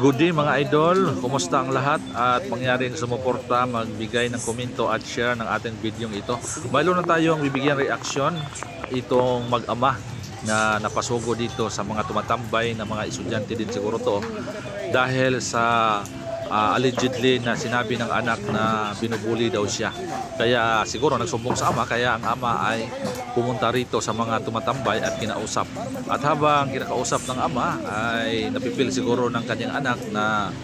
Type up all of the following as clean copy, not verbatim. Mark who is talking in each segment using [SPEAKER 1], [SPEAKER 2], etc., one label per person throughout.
[SPEAKER 1] Good day mga idol, kumusta ang lahat at mangyaring sumuporta, magbigay ng komento at share ng ating video ito. Mayroon na tayong bibigyan reaksyon itong mag-ama na napasugo dito sa mga tumatambay na mga estudyante din siguro to dahil sa allegedly na sinabi ng anak na binubuli daw siya. Kaya siguro nagsumbong sa ama, kaya ang ama ay pumunta rito sa mga tumatambay at kinausap. At habang kinakausap ng ama ay napipil siguro ng kanyang anak na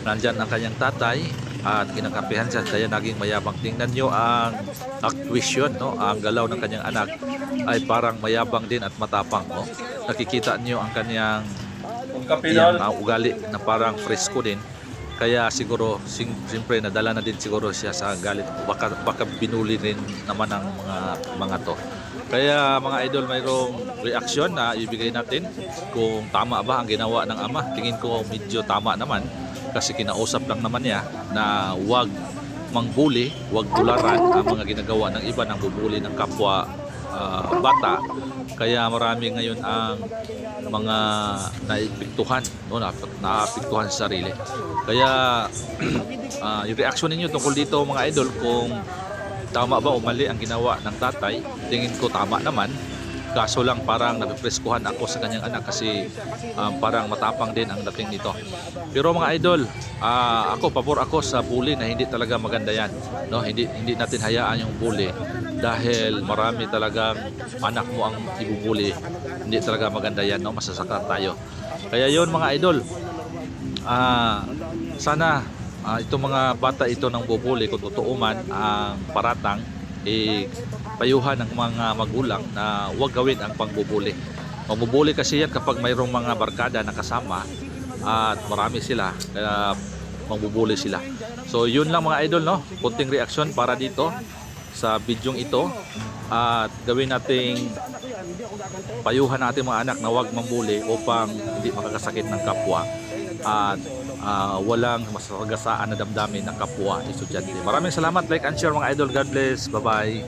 [SPEAKER 1] nandyan ang kanyang tatay at kinakapihan siya, kaya naging mayabang. Tingnan nyo ang actuation, no? Ang galaw ng kanyang anak ay parang mayabang din at matapang, no? Nakikita nyo ang kanyang ugali na parang fresco din. Kaya siguro siyempre nadala na din siguro siya sa galit, baka binuli rin naman ng mga to. Kaya mga idol, mayroong reaksyon na ibigay natin kung tama ba ang ginawa ng ama. Tingin ko medyo tama naman kasi kinausap lang naman niya na wag mangbuli, wag tularan ang mga ginagawa ng iba, ng bubuli ng kapwa bata. Kaya marami ngayon ang mga naipiktuhan, no, naapektuhan sa sarili. Kaya yung reaction ninyo tungkol dito mga idol, kung tama ba o mali ang ginawa ng tatay, tingin ko tama naman. Kaso lang parang napipreskuhan ako sa kanyang anak kasi parang matapang din ang dating nito. Pero mga idol, ako pabor ako sa bully na hindi talaga maganda yan, no? Hindi natin hayaan yung bully dahil marami talagang anak mo ang ibubuli. Hindi talaga maganda yan, no? Masasaktan tayo. Kaya yon mga idol, sana itong mga bata ito ng bubuli, kung totoo man ang paratang, payuhan ng mga magulang na huwag gawin ang pangbubuli. Magbubuli kasi yan kapag mayroong mga barkada na kasama at marami sila, kaya magbubuli sila. So yun lang mga idol, no? Kunting reaksyon para dito sa bidyong ito at gawin nating payuhan natin mga anak na huwag mambuli upang hindi makakasakit ng kapwa at walang masagasaan na damdamin ng kapwa estudyante. Maraming salamat, like and share mga idol. God bless, bye bye.